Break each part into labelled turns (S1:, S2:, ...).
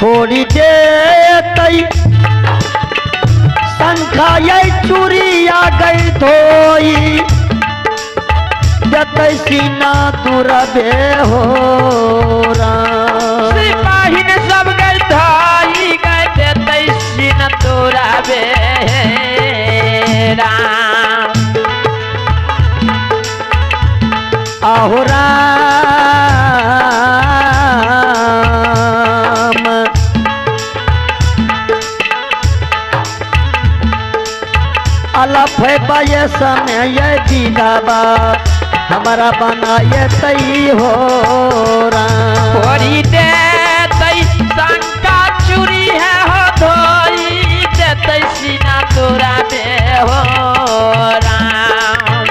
S1: छोड़ी दे तई शंखा ये चूड़िया गई धोई जतई सीना तुरबे हो राम।
S2: सिपाही ने सब गए धाई गए जतई सीना तुरबे राम।
S1: आहो राम अलफ बाये समय ये दीदाबा हमारा बनाए तई हो राम।
S2: छोड़ी दे तई शंका चूड़ी है हो धोई जतई सीना तुरबे हो राम।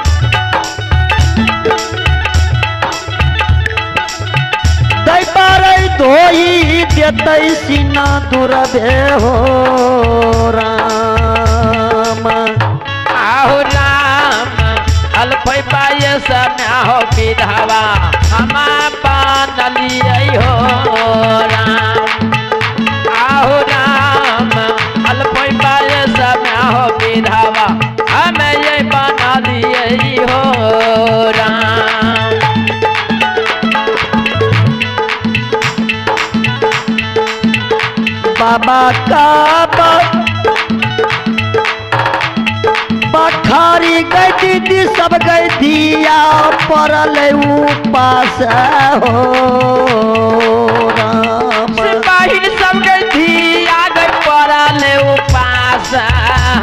S1: दई बारे धोई देतई सीना तुरबे हो राम।
S2: आहो राम अल्फै पाए समय हो विधवा हम बनलिए हो राम। आहो राम अल्फै पाए समय हो विधवा हम ये बनलिए हो राम।
S1: बाबा का बखारी गई दीदी सब गई दिया पड़ल उपास हो राम।
S2: सिपाही सब गई थी आगे पड़ल उपास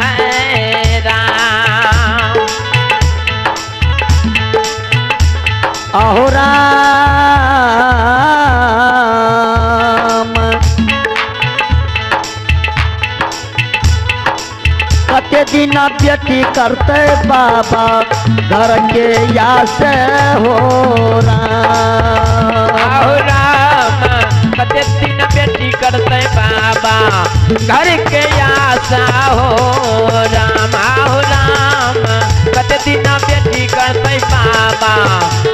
S2: है राम।
S1: आहो राम कते दिन बेटी करते बाबा घर के यास हो राम।
S2: आहो राम कते दिन बेटी करते बाबा घर के आशा हो राम। आहो राम कते दिन बेटी करते बाबा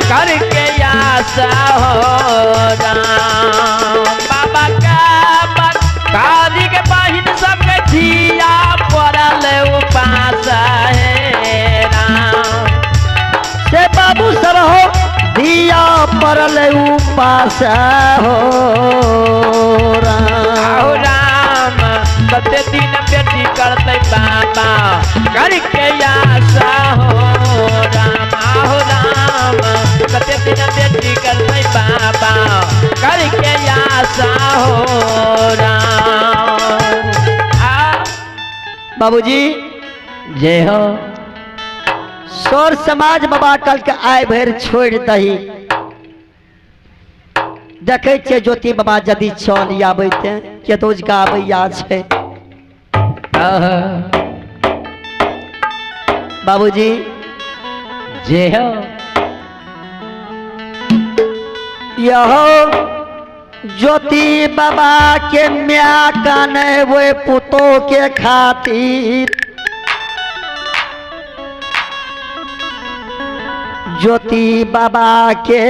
S2: घर के आशा हो राम। बाबा का काली के बहिन सब के धिया पड़ल उपास है राम।
S1: से बाबू सब हो दिया पड़ल उपास हो
S2: आहो
S1: राम।
S2: राम कते दिन बेटी करते बाबा घर के आशा हो राम। आहो राम कते दिन बेटी करते बाबा घर के आशा हो राम।
S1: बाबूजी
S2: जय हो।
S1: सौर समाज बाबा कल के आय भर छोड़ दही देखे छे ज्योति बाबा यदि चल आबते के तो गाबैया छे बाबूजी
S2: जय हो।
S1: यहो ज्योति बाबा के म्या काने वो पुतो के खातिर ज्योति बाबा के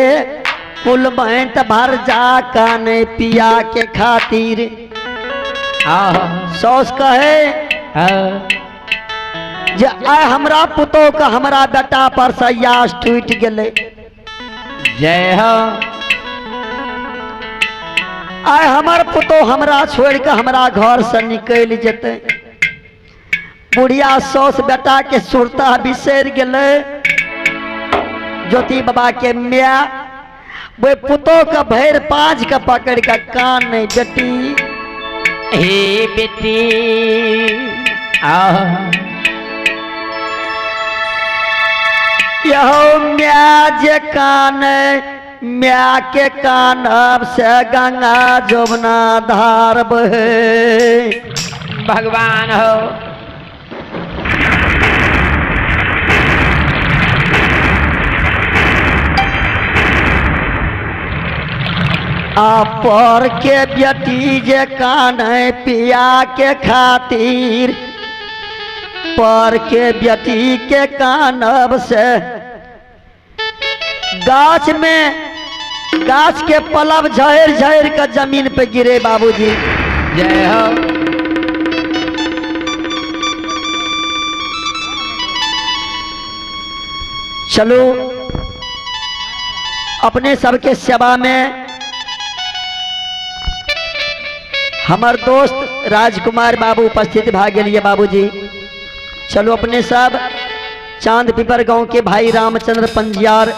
S1: कुल महंत भर जा काने पिया के खातिर सौस कहे जे आय हमरा पुतो का हमरा बेटा पर सयास टूट गेले।
S2: जय हो।
S1: आय हमर पुतो हमरा छोड़ के हमरा घर से निकल जेते। बुढ़िया सौस बेटा के सुरता बिसर गेले। ज्योति बाबा के मिया वो पुतो का भैर पांच का पकड़ का कान नहीं बेटी
S2: हे बेटी
S1: यहो म्या जे कान म्या के कान अब से गंगा जमुना धार बहे।
S2: भगवान हो।
S1: पर के बेटी जे कान पिया के खातिर पर के बेटी के कानब से गाछ में गाछ के पलब झड़ झड़ कर जमीन पे गिरे बाबूजी।
S2: जय हो।
S1: चलो अपने सबके सेवा में हमार दोस्त राजकुमार बाबू उपस्थित भाग लिए बाबूजी। चलो अपने सब चांद पीपर गांव के भाई रामचंद्र पंजियार